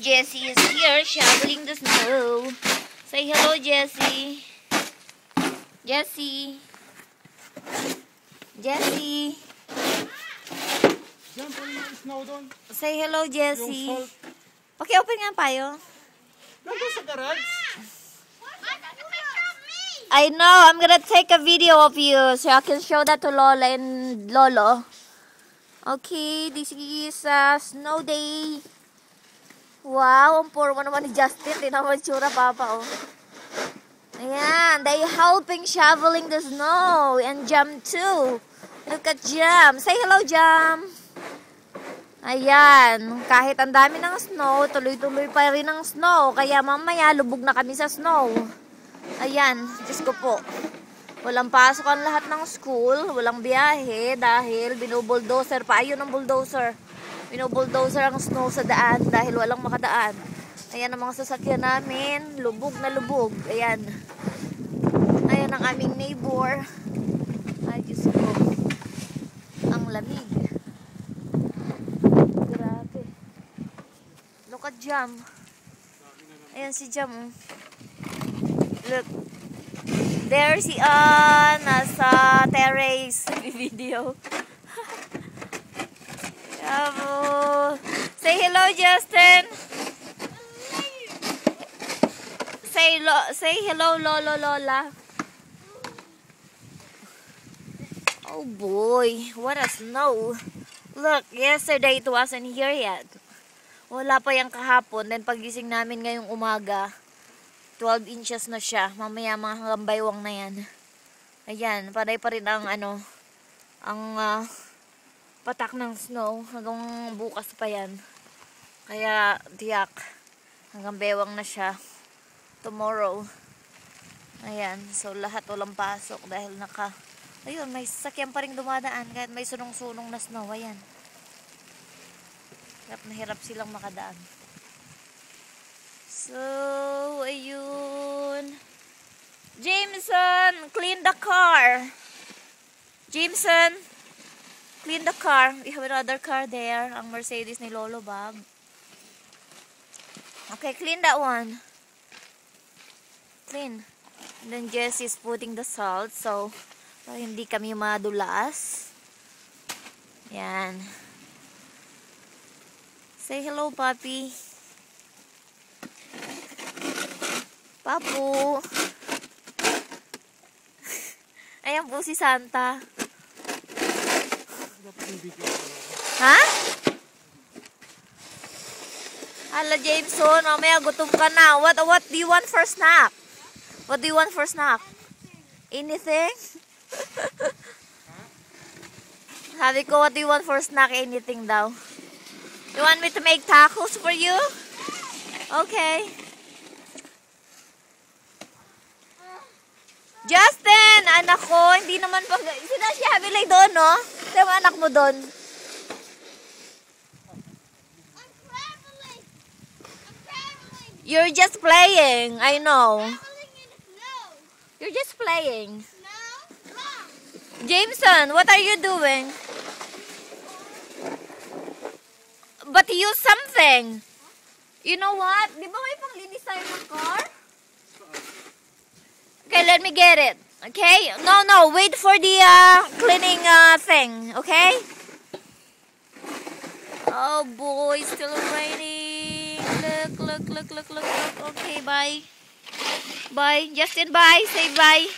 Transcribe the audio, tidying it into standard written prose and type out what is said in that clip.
Jessie is here shoveling the snow. Say hello, Jessie. Jessie. Jessie. Say hello, Jessie. Okay, open nga payo. Nandun sa garage. I know. I'm gonna take a video of you so I can show that to Lola and Lolo. Okay, this is a snow day. Wow, ang poor mo naman ni Justin. Di naman tsura, Papa, oh. Ayan, they helping shoveling the snow. And Jam too. Look at Jam. Say hello, Jam. Ayan, kahit ang dami ng snow, tuloy-tuloy pa rin ang snow. Kaya mamaya, lubog na kami sa snow. Ayan, Diyos ko po. Walang pasok ang lahat ng school. Walang biyahe dahil binubulldozer pa. Ayun ang bulldozer. Binubulldozer ang snow sa daan dahil walang makadaan. Ayan ang mga sasakyan namin. Lubog na lubog. Ayan. Ayan ang aming neighbor. Ay, Diyos ko. Ang lamig. Grabe. Look at Jam. Ayan si Jam. Look. There si nasa terrace. Video. Bravo. Say hello, Justin. Say hello, Lolo, Lola. Oh boy, what a snow. Look, yesterday it wasn't here yet. Wala pa yung kahapon. Then pagising namin ngayong umaga, 12 inches na siya. Mamaya mga hanggang baywang na yan. Ayan, paday pa rin ang patak ng snow. Hanggang bukas pa yan. Kaya tiyak, hanggang baywang na siya. Tomorrow. Ayan, so lahat walang pasok dahil ayun, may sasakyan pa rin dumadaan kahit may sunong-sunong na snow. Ayan. Hirap na hirap silang makadaan. So, ayun. Jameson, clean the car. Jameson, clean the car. We have another car there. Ang Mercedes ni Lolo Bob. Okay, clean that one. Clean. And then Jess is putting the salt. So, para hindi kami madulas. Yan. Say hello, Papi. Papu. Ayan po si Santa. Ha? Hala, Jameson, mamaya gutom ka na. What do you want for snack? What do you want for snack? Anything? Sabi ko, what do you want for snack? Anything daw. You want me to make tacos for you? Okay. Justin, anak ko, hindi naman pag... Sinasyabi lang doon, no? Sabi mo anak mo doon. I'm traveling. You're just playing. I know. Traveling in the snow. You're just playing. Snow? Wrong. Jameson, what are you doing? But use something. You know what? Di ba may panglinis tayo ng car? Okay, let me get it. Okay? No. Wait for the cleaning thing. Okay? Oh boy, still raining. Look. Okay, bye. Bye. Justin, bye. Say bye.